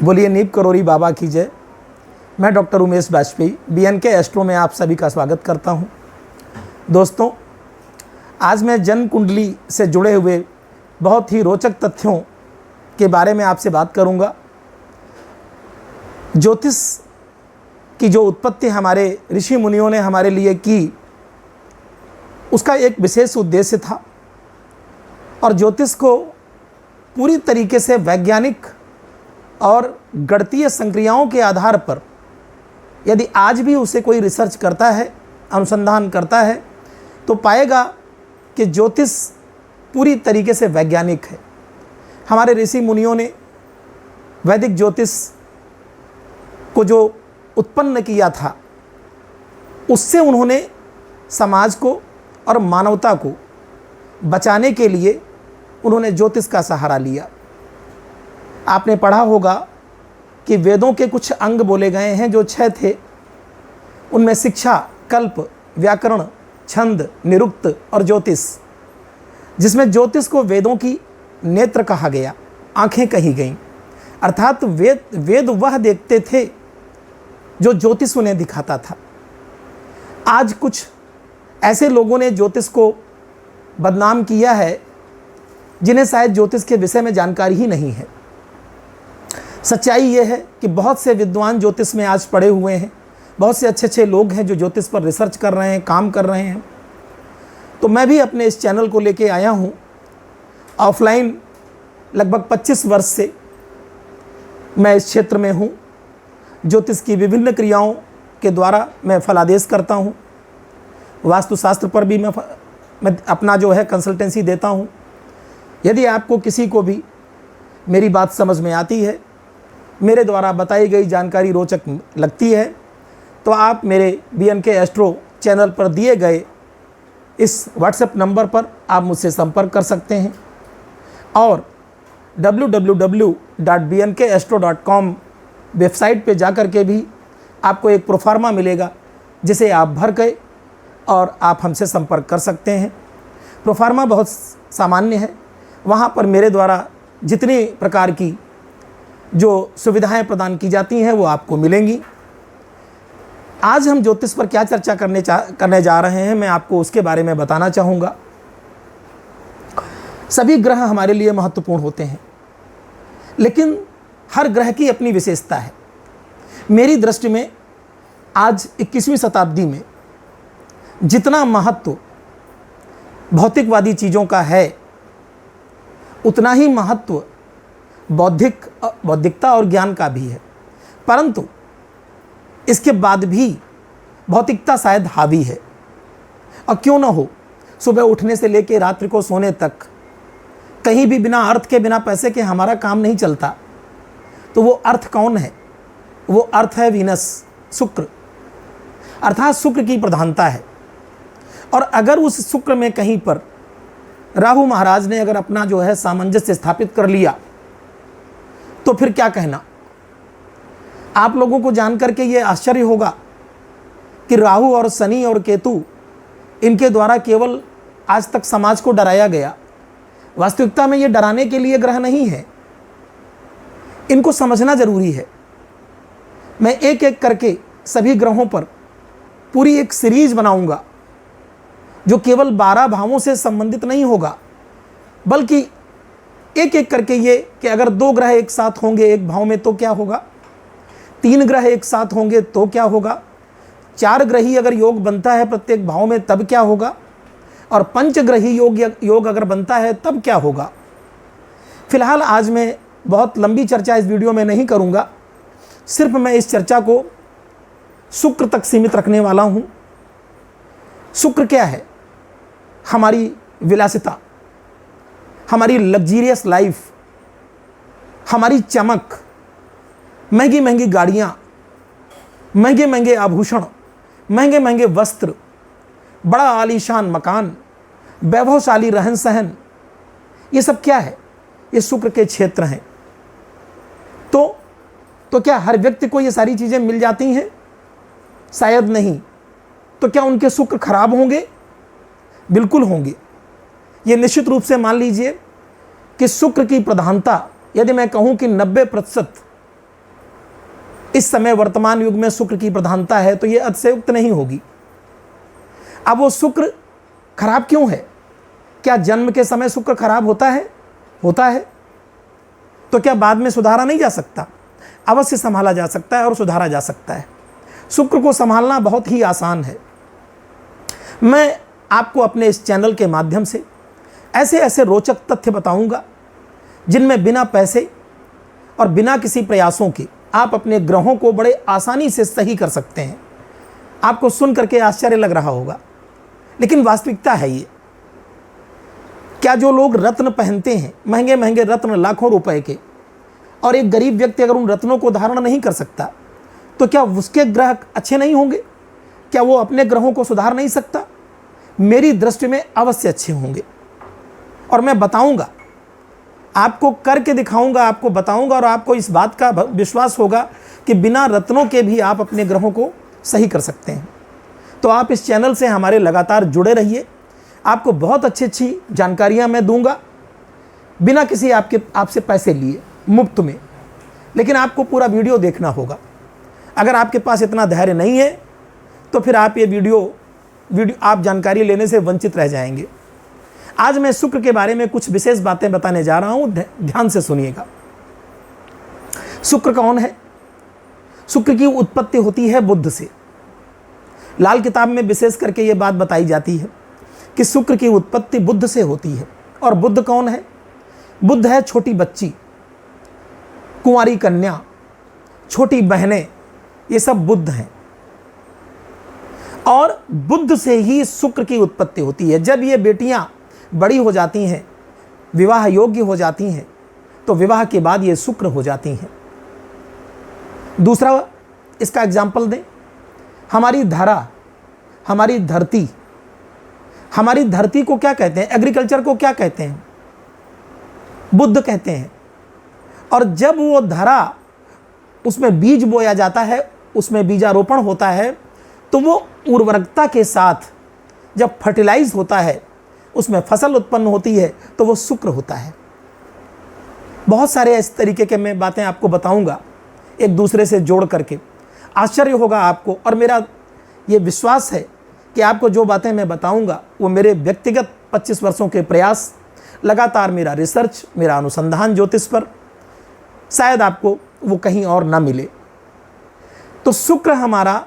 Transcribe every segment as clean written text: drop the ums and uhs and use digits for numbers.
बोलिए नीप करोरी बाबा की जय। मैं doctor Umesh Vajpayee BNK astro में आप सभी का स्वागत करता हूं। दोस्तों, आज मैं जन्म कुंडली से जुड़े हुए बहुत ही रोचक तथ्यों के बारे में आपसे बात करूंगा। ज्योतिष की जो उत्पत्ति हमारे ऋषि मुनियों ने हमारे लिए की, उसका एक विशेष उद्देश्य था और ज्योतिष को पूरी तरीके से वैज्ञानिक और गणितीय संक्रियाओं के आधार पर यदि आज भी उसे कोई रिसर्च करता है, अनुसंधान करता है, तो पाएगा कि ज्योतिष पूरी तरीके से वैज्ञानिक है। हमारे ऋषि मुनियों ने वैदिक ज्योतिष को जो उत्पन्न किया था, उससे उन्होंने समाज को और मानवता को बचाने के लिए उन्होंने ज्योतिष का सहारा लिया। आपने पढ़ा होगा कि वेदों के कुछ अंग बोले गए हैं जो 6 थे। उनमें शिक्षा, कल्प, व्याकरण, छंद, निरुक्त और ज्योतिष, जिसमें ज्योतिष को वेदों की नेत्र कहा गया, आंखें कही गईं। अर्थात वेद वह देखते थे जो ज्योतिष उन्हें दिखाता था। आज कुछ ऐसे लोगों ने ज्योतिष को बदनाम किया है जिन्हें शायद ज्योतिष के विषय में जानकारी ही नहीं है। सच्चाई यह है कि बहुत से विद्वान ज्योतिष में आज पड़े हुए हैं, बहुत से अच्छे लोग हैं जो ज्योतिष पर रिसर्च कर रहे हैं, काम कर रहे हैं। तो मैं भी अपने इस चैनल को लेके आया हूँ। ऑफलाइन लगभग 25 वर्ष से मैं इस क्षेत्र में हूँ। ज्योतिष की विभिन्न क्रियाओं के द्वारा मैं फलादेश करता हूँ। वास्तुशास्त्र पर भी मैं अपना जो है कंसल्टेंसी देता हूँ। यदि आपको किसी को भी मेरी बात समझ में आती है, मेरे द्वारा बताई गई जानकारी रोचक लगती है, तो आप मेरे BNK एस्ट्रो चैनल पर दिए गए इस व्हाट्सएप नंबर पर आप मुझसे संपर्क कर सकते हैं और www.bnkastro.com वेबसाइट पे जाकर के भी आपको एक प्रोफार्मा मिलेगा, जिसे आप भर के और आप हमसे संपर्क कर सकते हैं। प्रोफार्मा बहुत सामान्य है। वहाँ पर मेरे द्वारा जितनी प्रकार की जो सुविधाएं प्रदान की जाती हैं वो आपको मिलेंगी। आज हम ज्योतिष पर क्या चर्चा करने जा रहे हैं, मैं आपको उसके बारे में बताना चाहूँगा। सभी ग्रह हमारे लिए महत्वपूर्ण होते हैं, लेकिन हर ग्रह की अपनी विशेषता है। मेरी दृष्टि में आज 21वीं शताब्दी में जितना महत्व भौतिकवादी चीज़ों का है, उतना ही महत्व बौद्धिकता और ज्ञान का भी है। परंतु इसके बाद भी भौतिकता शायद हावी है। और क्यों ना हो, सुबह उठने से लेकर रात्रि को सोने तक कहीं भी बिना अर्थ के, बिना पैसे के हमारा काम नहीं चलता। तो वो अर्थ कौन है? वो अर्थ है वीनस, शुक्र, अर्थात शुक्र की प्रधानता है। और अगर उस शुक्र में कहीं पर राहु महाराज ने अगर अपना जो है सामंजस्य स्थापित कर लिया, तो फिर क्या कहना। आप लोगों को जानकर के ये आश्चर्य होगा कि राहु और शनि और केतु, इनके द्वारा केवल आज तक समाज को डराया गया। वास्तविकता में ये डराने के लिए ग्रह नहीं है, इनको समझना जरूरी है। मैं एक एक करके सभी ग्रहों पर पूरी एक सीरीज बनाऊंगा, जो केवल 12 भावों से संबंधित नहीं होगा, बल्कि एक एक करके ये कि अगर 2 ग्रह एक साथ होंगे एक भाव में तो क्या होगा, 3 ग्रह एक साथ होंगे तो क्या होगा, 4 ग्रही अगर योग बनता है प्रत्येक भाव में तब क्या होगा, और 5 ग्रही योग अगर बनता है तब क्या होगा। फिलहाल आज मैं बहुत लंबी चर्चा इस वीडियो में नहीं करूँगा। सिर्फ मैं इस चर्चा को शुक्र तक सीमित रखने वाला हूँ। शुक्र क्या है? हमारी विलासिता, हमारी लग्जीरियस लाइफ, हमारी चमक, महंगी महंगी गाड़ियाँ, महंगे महंगे आभूषण, महंगे महंगे वस्त्र, बड़ा आलीशान मकान, वैभवशाली रहन सहन, ये सब क्या है? ये शुक्र के क्षेत्र हैं। तो क्या हर व्यक्ति को ये सारी चीज़ें मिल जाती हैं? शायद नहीं। तो क्या उनके शुक्र खराब होंगे? बिल्कुल होंगे। ये निश्चित रूप से मान लीजिए कि शुक्र की प्रधानता, यदि मैं कहूं कि 90% इस समय वर्तमान युग में शुक्र की प्रधानता है, तो ये अतिशयोक्त नहीं होगी। अब वो शुक्र खराब क्यों है? क्या जन्म के समय शुक्र खराब होता है? होता है। तो क्या बाद में सुधारा नहीं जा सकता? अवश्य संभाला जा सकता है और सुधारा जा सकता है। शुक्र को संभालना बहुत ही आसान है। मैं आपको अपने इस चैनल के माध्यम से ऐसे ऐसे रोचक तथ्य बताऊंगा जिनमें बिना पैसे और बिना किसी प्रयासों के आप अपने ग्रहों को बड़े आसानी से सही कर सकते हैं। आपको सुन करके आश्चर्य लग रहा होगा, लेकिन वास्तविकता है ये। क्या जो लोग रत्न पहनते हैं, महंगे महंगे रत्न लाखों रुपए के, और एक गरीब व्यक्ति अगर उन रत्नों को धारण नहीं कर सकता, तो क्या उसके ग्रह अच्छे नहीं होंगे? क्या वो अपने ग्रहों को सुधार नहीं सकता? मेरी दृष्टि में अवश्य अच्छे होंगे। और मैं बताऊंगा, आपको करके दिखाऊंगा, आपको बताऊंगा, और आपको इस बात का विश्वास होगा कि बिना रत्नों के भी आप अपने ग्रहों को सही कर सकते हैं। तो आप इस चैनल से हमारे लगातार जुड़े रहिए। आपको बहुत अच्छी अच्छी जानकारियां मैं दूंगा, बिना किसी आपसे पैसे लिए, मुफ्त में। लेकिन आपको पूरा वीडियो देखना होगा। अगर आपके पास इतना धैर्य नहीं है तो फिर आप ये वीडियो आप जानकारी लेने से वंचित रह जाएंगे। आज मैं शुक्र के बारे में कुछ विशेष बातें बताने जा रहा हूं, ध्यान से सुनिएगा। शुक्र कौन है? शुक्र की उत्पत्ति होती है बुध से। लाल किताब में विशेष करके ये बात बताई जाती है कि शुक्र की उत्पत्ति बुध से होती है। और बुध कौन है? बुध है छोटी बच्ची, कुंवारी कन्या, छोटी बहनें, ये सब बुध हैं। और बुध से ही शुक्र की उत्पत्ति होती है। जब ये बेटियां बड़ी हो जाती हैं, विवाह योग्य हो जाती हैं, तो विवाह के बाद ये शुक्र हो जाती हैं। दूसरा इसका एग्जाम्पल दें, हमारी धरा, हमारी धरती, हमारी धरती को क्या कहते हैं? एग्रीकल्चर को क्या कहते हैं? बुध कहते हैं। और जब वो धरा, उसमें बीज बोया जाता है, उसमें बीजारोपण होता है, तो वो उर्वरकता के साथ जब फर्टिलाइज होता है, उसमें फसल उत्पन्न होती है, तो वो शुक्र होता है। बहुत सारे इस तरीके के मैं बातें आपको बताऊंगा, एक दूसरे से जोड़ करके। आश्चर्य होगा आपको, और मेरा ये विश्वास है कि आपको जो बातें मैं बताऊंगा वो मेरे व्यक्तिगत 25 वर्षों के प्रयास, लगातार मेरा रिसर्च, मेरा अनुसंधान ज्योतिष पर, शायद आपको वो कहीं और ना मिले। तो शुक्र हमारा,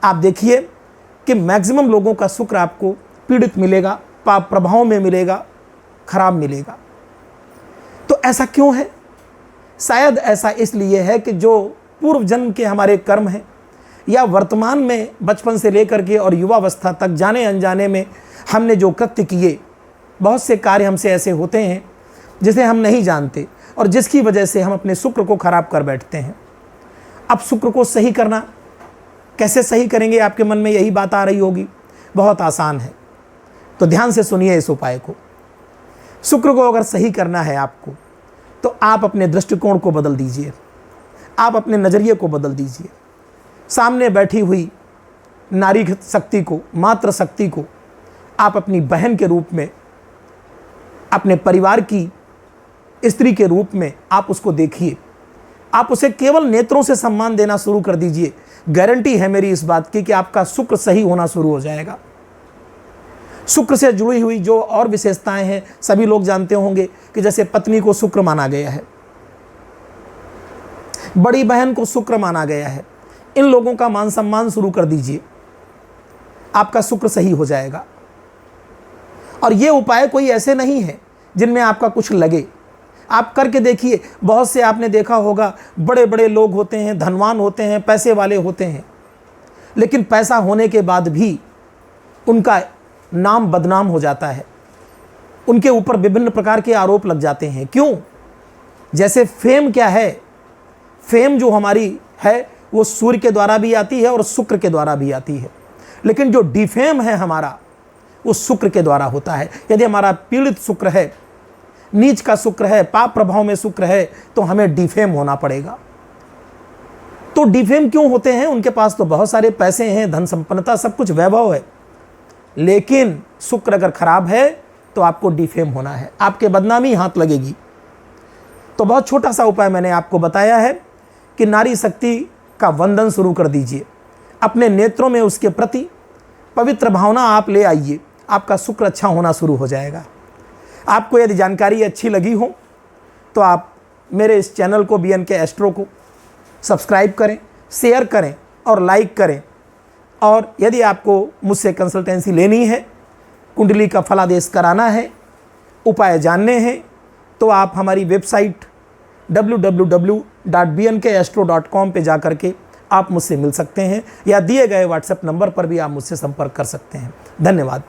आप देखिए कि मैक्सिमम लोगों का शुक्र आपको पीड़ित मिलेगा, पाप प्रभाव में मिलेगा, खराब मिलेगा। तो ऐसा क्यों है? शायद ऐसा इसलिए है कि जो पूर्व जन्म के हमारे कर्म हैं, या वर्तमान में बचपन से लेकर के और युवावस्था तक जाने अनजाने में हमने जो कृत्य किए, बहुत से कार्य हमसे ऐसे होते हैं जिसे हम नहीं जानते, और जिसकी वजह से हम अपने शुक्र को खराब कर बैठते हैं। अब शुक्र को सही करना, कैसे सही करेंगे? आपके मन में यही बात आ रही होगी। बहुत आसान है, तो ध्यान से सुनिए इस उपाय को। शुक्र को अगर सही करना है आपको, तो आप अपने दृष्टिकोण को बदल दीजिए, आप अपने नज़रिए को बदल दीजिए। सामने बैठी हुई नारी शक्ति को, मातृ शक्ति को आप अपनी बहन के रूप में, अपने परिवार की स्त्री के रूप में आप उसको देखिए। आप उसे केवल नेत्रों से सम्मान देना शुरू कर दीजिए। गारंटी है मेरी इस बात की कि आपका शुक्र सही होना शुरू हो जाएगा। शुक्र से जुड़ी हुई जो और विशेषताएं हैं, सभी लोग जानते होंगे कि जैसे पत्नी को शुक्र माना गया है, बड़ी बहन को शुक्र माना गया है। इन लोगों का मान सम्मान शुरू कर दीजिए, आपका शुक्र सही हो जाएगा। और ये उपाय कोई ऐसे नहीं है जिनमें आपका कुछ लगे। आप करके देखिए। बहुत से आपने देखा होगा, बड़े बड़े लोग होते हैं, धनवान होते हैं, पैसे वाले होते हैं, लेकिन पैसा होने के बाद भी उनका नाम बदनाम हो जाता है, उनके ऊपर विभिन्न प्रकार के आरोप लग जाते हैं। क्यों? जैसे फेम क्या है? फेम जो हमारी है वो सूर्य के द्वारा भी आती है और शुक्र के द्वारा भी आती है, लेकिन जो डिफेम है हमारा, वो शुक्र के द्वारा होता है। यदि हमारा पीड़ित शुक्र है, नीच का शुक्र है, पाप प्रभाव में शुक्र है, तो हमें डिफेम होना पड़ेगा। तो डिफेम क्यों होते हैं? उनके पास तो बहुत सारे पैसे हैं, धन संपन्नता, सब कुछ वैभव है, लेकिन शुक्र अगर खराब है तो आपको डिफेम होना है, आपके बदनामी हाथ लगेगी। तो बहुत छोटा सा उपाय मैंने आपको बताया है कि नारी शक्ति का वंदन शुरू कर दीजिए। अपने नेत्रों में उसके प्रति पवित्र भावना आप ले आइए, आपका शुक्र अच्छा होना शुरू हो जाएगा। आपको यदि जानकारी अच्छी लगी हो तो आप मेरे इस चैनल को BNK एस्ट्रो को सब्सक्राइब करें, शेयर करें और लाइक करें। और यदि आपको मुझसे कंसल्टेंसी लेनी है, कुंडली का फलादेश कराना है, उपाय जानने हैं, तो आप हमारी वेबसाइट www.bnkastro.com पे जा कर के आप मुझसे मिल सकते हैं, या दिए गए व्हाट्सएप नंबर पर भी आप मुझसे संपर्क कर सकते हैं। धन्यवाद।